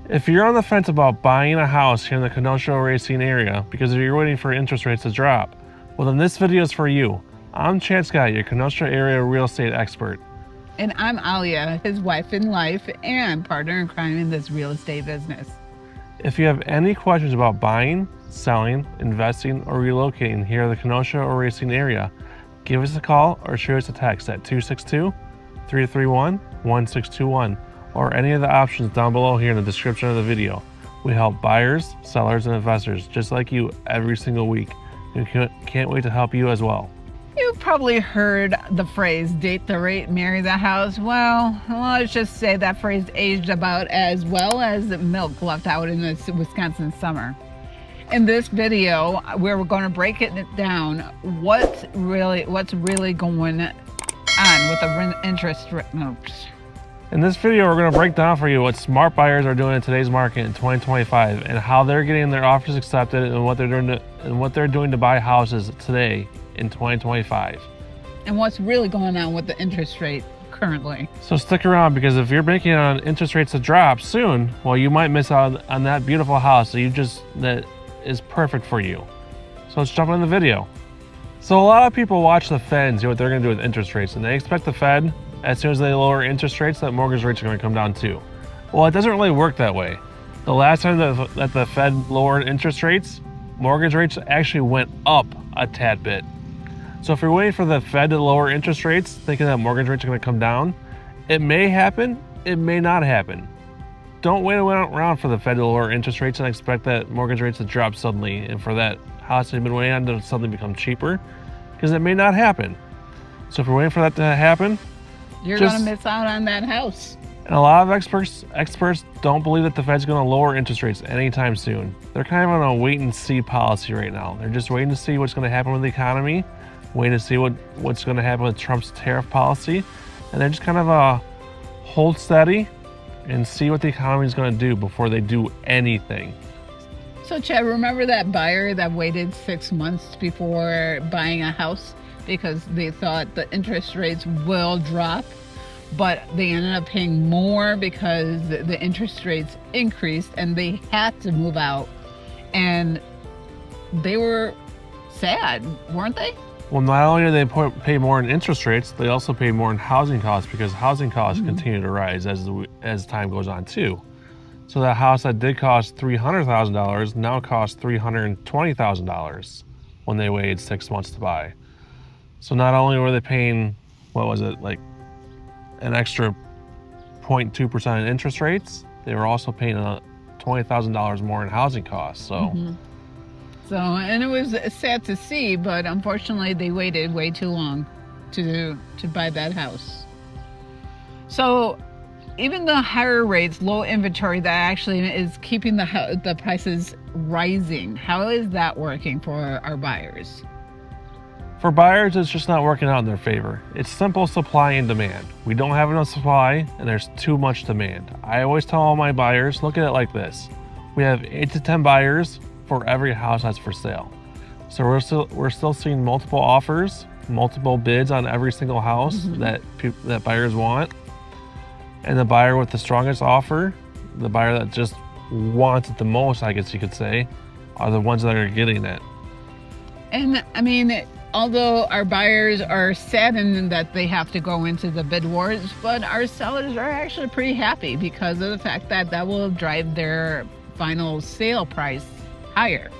If you're on the fence about buying a house here in the Kenosha racing area because you're waiting for interest rates to drop, well then this video is for you. I'm Chad Scott, your Kenosha area real estate expert. And I'm Aalia, his wife in life and partner in crime in this real estate business. If you have any questions about buying, selling, investing, or relocating here in the Kenosha or racing area, give us a call or shoot us a text at 262-331-1621 or any of the options down below here in the description of the video. We help buyers, sellers, and investors just like you every single week. We can't wait to help you as well. You've probably heard the phrase, date the rate, marry the house. Well, let's just say that phrase aged about as well as milk left out in the Wisconsin summer. In this video, where we're going to break it down, what's really going on with the interest rate. In this video, we're going to break down for you what smart buyers are doing in today's market in 2025 and how they're getting their offers accepted and what they're doing to buy houses today in 2025. And what's really going on with the interest rate currently. So stick around, because if you're banking on interest rates to drop soon, well, you might miss out on that beautiful house that is perfect for you. So let's jump into the video. So a lot of people watch the Fed and see what they're going to do with interest rates, and they expect the Fed, as soon as they lower interest rates, that mortgage rates are going to come down too. Well, it doesn't really work that way. The last time that the Fed lowered interest rates, mortgage rates actually went up a tad bit. So if you're waiting for the Fed to lower interest rates, thinking that mortgage rates are going to come down, it may happen, it may not happen. Don't wait around for the Fed to lower interest rates and expect that mortgage rates to drop suddenly and for that house you've been waiting on to suddenly become cheaper, because it may not happen. So if you're waiting for that to happen, you're going to miss out on that house. And a lot of experts don't believe that the Fed's going to lower interest rates anytime soon. They're kind of on a wait and see policy right now. They're just waiting to see what's going to happen with the economy, waiting to see what's going to happen with Trump's tariff policy, and they're just kind of hold steady and see what the economy is going to do before they do anything. So Chad, remember that buyer that waited 6 months before buying a house because they thought the interest rates will drop, but they ended up paying more because the interest rates increased and they had to move out, and they were sad, weren't they? Well, not only do they pay more in interest rates, they also pay more in housing costs, because housing costs continue to rise as time goes on too. So that house that did cost $300,000 now costs $320,000 when they waited 6 months to buy. So not only were they paying, what was it, like an extra 0.2% in interest rates, they were also paying $20,000 more in housing costs. So. So, and it was sad to see, but unfortunately they waited way too long to buy that house. So even the higher rates, low inventory, that actually is keeping the prices rising. How is that working for our buyers? For buyers, it's just not working out in their favor. It's simple supply and demand. We don't have enough supply and there's too much demand. I always tell all my buyers, look at it like this. We have 8 to 10 buyers for every house that's for sale. So we're still seeing multiple offers, multiple bids on every single house that buyers want. And the buyer with the strongest offer, the buyer that just wants it the most, I guess you could say, are the ones that are getting it. And I mean, although our buyers are saddened that they have to go into the bid wars, but our sellers are actually pretty happy because of the fact that will drive their final sale price higher.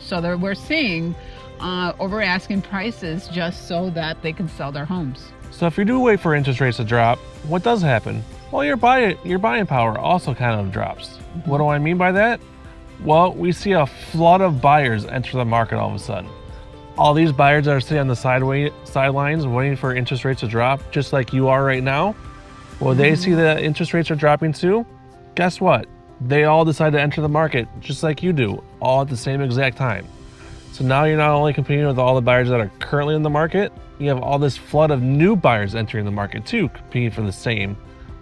So we're seeing over asking prices just so that they can sell their homes. So if you do wait for interest rates to drop, what does happen? Well, your buying power also kind of drops. What do I mean by that? Well, we see a flood of buyers enter the market all of a sudden. All these buyers that are sitting on the sidelines waiting for interest rates to drop, just like you are right now, well, they see that interest rates are dropping too. Guess what? They all decide to enter the market just like you do, all at the same exact time. So now you're not only competing with all the buyers that are currently in the market, you have all this flood of new buyers entering the market too, competing for the same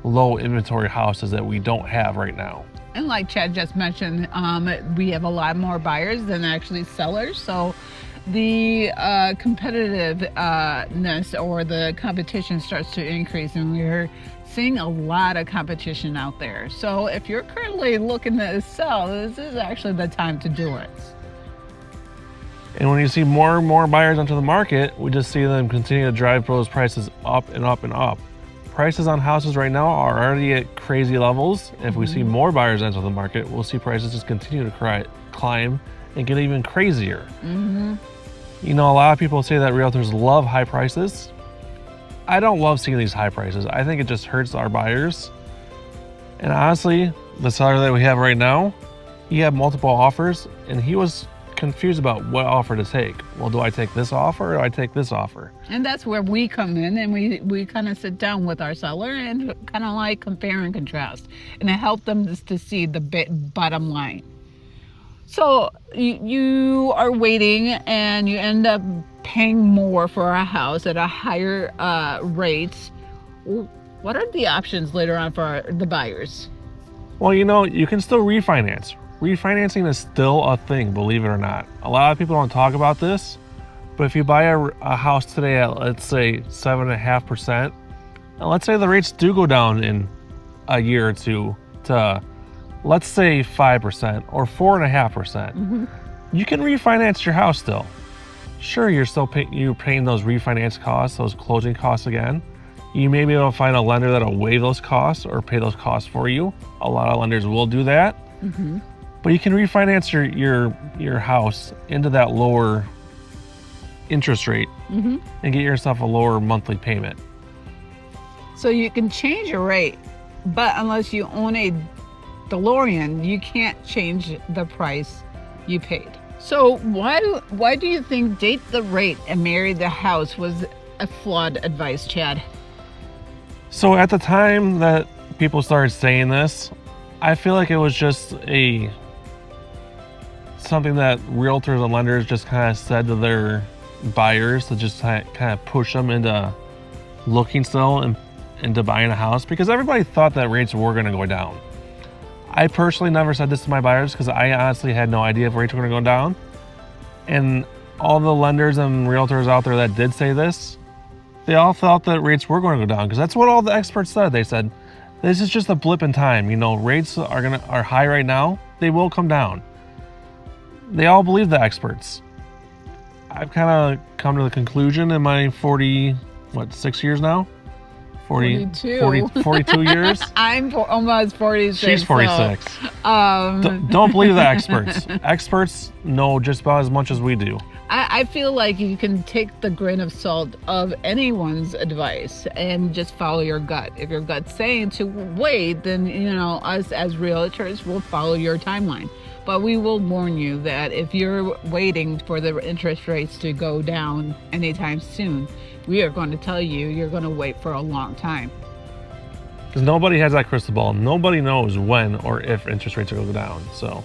low inventory houses that we don't have right now. And like Chad just mentioned, we have a lot more buyers than actually sellers. So the competitiveness or the competition starts to increase, and we're seeing a lot of competition out there. So if you're currently looking to sell, this is actually the time to do it. And when you see more and more buyers onto the market, we just see them continue to drive those prices up and up and up. Prices on houses right now are already at crazy levels. If we see more buyers enter the market, we'll see prices just continue to climb and get even crazier. You know, a lot of people say that realtors love high prices. I don't love seeing these high prices. I think it just hurts our buyers. And honestly, the seller that we have right now, he had multiple offers and he was confused about what offer to take. Well, do I take this offer or do I take this offer? And that's where we come in, and we kind of sit down with our seller and kind of like compare and contrast and help them just to see the bottom line. So you are waiting and you end up paying more for a house at a higher rate. What are the options later on for the buyers? Well, you know, you can still refinance. Refinancing is still a thing, believe it or not. A lot of people don't talk about this, but if you buy a house today at, let's say, 7.5%, and let's say the rates do go down in a year or two to, let's say, 5% or 4.5%, you can refinance your house still. Sure, you're still paying those refinance costs, those closing costs again. You may be able to find a lender that'll waive those costs or pay those costs for you. A lot of lenders will do that. But you can refinance your house into that lower interest rate and get yourself a lower monthly payment. So you can change your rate, but unless you own a DeLorean, you can't change the price you paid. So why do you think date the rate and marry the house was a flawed advice, Chad? So at the time that people started saying this, I feel like it was just something that realtors and lenders just kind of said to their buyers to just kind of push them into looking still and into buying a house, because everybody thought that rates were going to go down. I personally never said this to my buyers because I honestly had no idea if rates were going to go down. And all the lenders and realtors out there that did say this, they all thought that rates were going to go down because that's what all the experts said. They said, this is just a blip in time. You know, rates are high right now. They will come down. They all believe the experts. I've kind of come to the conclusion in my 6 years now? 42. 42 years? I'm almost 46. She's 46. So, don't believe the experts. Experts know just about as much as we do. I feel like you can take the grain of salt of anyone's advice and just follow your gut. If your gut's saying to wait, then, you know, us as realtors will follow your timeline. But we will warn you that if you're waiting for the interest rates to go down anytime soon, we are going to tell you you're going to wait for a long time. Because nobody has that crystal ball. Nobody knows when or if interest rates will go down. So,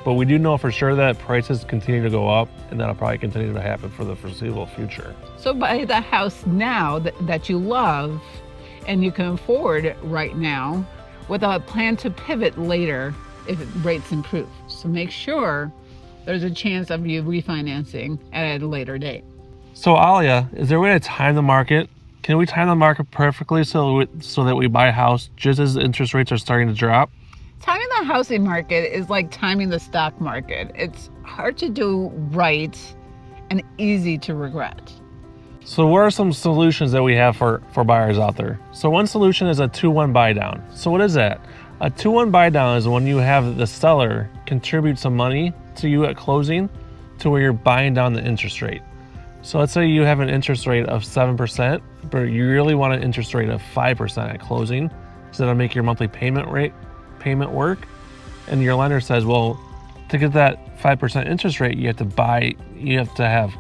but we do know for sure that prices continue to go up, and that'll probably continue to happen for the foreseeable future. So buy the house now that you love and you can afford right now, with a plan to pivot later if rates improve. So make sure there's a chance of you refinancing at a later date. So Aalia, is there a way to time the market? Can we time the market perfectly so that we buy a house just as interest rates are starting to drop? Timing the housing market is like timing the stock market. It's hard to do right and easy to regret. So what are some solutions that we have for buyers out there? So one solution is a 2-1 buy down. So what is that? A 2-1 buy down is when you have the seller contribute some money to you at closing to where you're buying down the interest rate. So let's say you have an interest rate of 7%, but you really want an interest rate of 5% at closing, so that'll make your monthly payment work. And your lender says, well, to get that 5% interest rate, you have to have,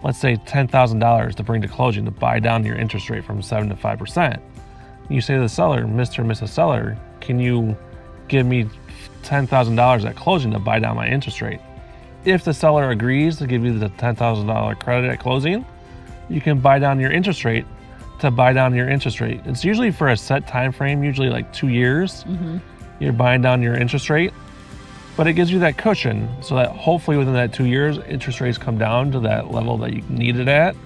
let's say, $10,000 to bring to closing to buy down your interest rate from 7 to 5%. You say to the seller, Mr. or Mrs. Seller, can you give me $10,000 at closing to buy down my interest rate? If the seller agrees to give you the $10,000 credit at closing, you can buy down your interest rate to buy down your interest rate. It's usually for a set time frame, usually like 2 years. You're buying down your interest rate. but it gives you that cushion so that hopefully within that 2 years, interest rates come down to that level that you need it at.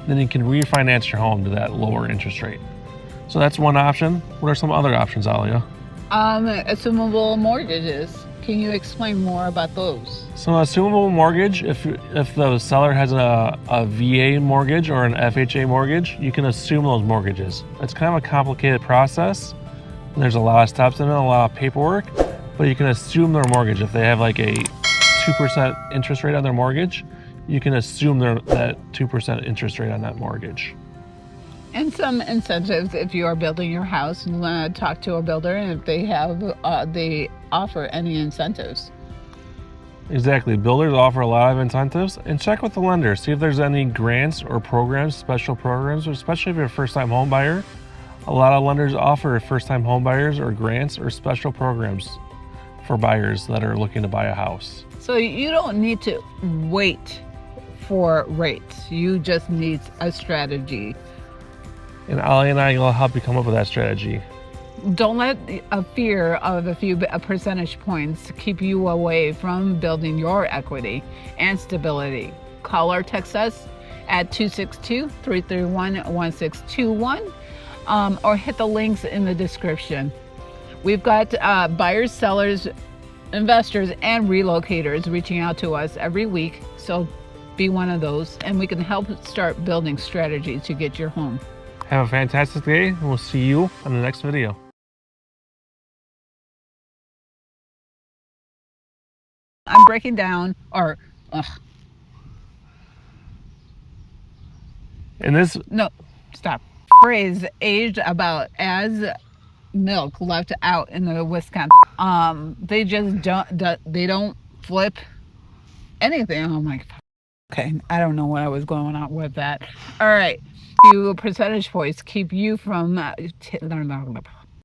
Then you can refinance your home to that lower interest rate. So that's one option. What are some other options, Aalia? Assumable mortgages. Can you explain more about those? So assumable mortgage, if the seller has a VA mortgage or an FHA mortgage, you can assume those mortgages. It's kind of a complicated process. And there's a lot of steps in it, a lot of paperwork, but you can assume their mortgage. If they have like a 2% interest rate on their mortgage, you can assume that 2% interest rate on that mortgage. And some incentives if you are building your house, you want to talk to a builder, and if they offer any incentives. Exactly. Builders offer a lot of incentives, and check with the lender. See if there's any grants or programs, special programs, especially if you're a first-time home buyer. A lot of lenders offer first-time home buyers or grants or special programs for buyers that are looking to buy a house. So you don't need to wait for rates. You just need a strategy. And Aalia and I will help you come up with that strategy. Don't let a fear of a few percentage points keep you away from building your equity and stability. Call or text us at 262-331-1621 or hit the links in the description. We've got buyers, sellers, investors, and relocators reaching out to us every week. So be one of those, and we can help start building strategies to get your home. Have a fantastic day, and we'll see you on the next video. I'm breaking down, phrase aged about as milk left out in the Wisconsin. They just don't flip anything. Oh my God. Okay, I don't know what I was going on with that. All right, few percentage points keep you from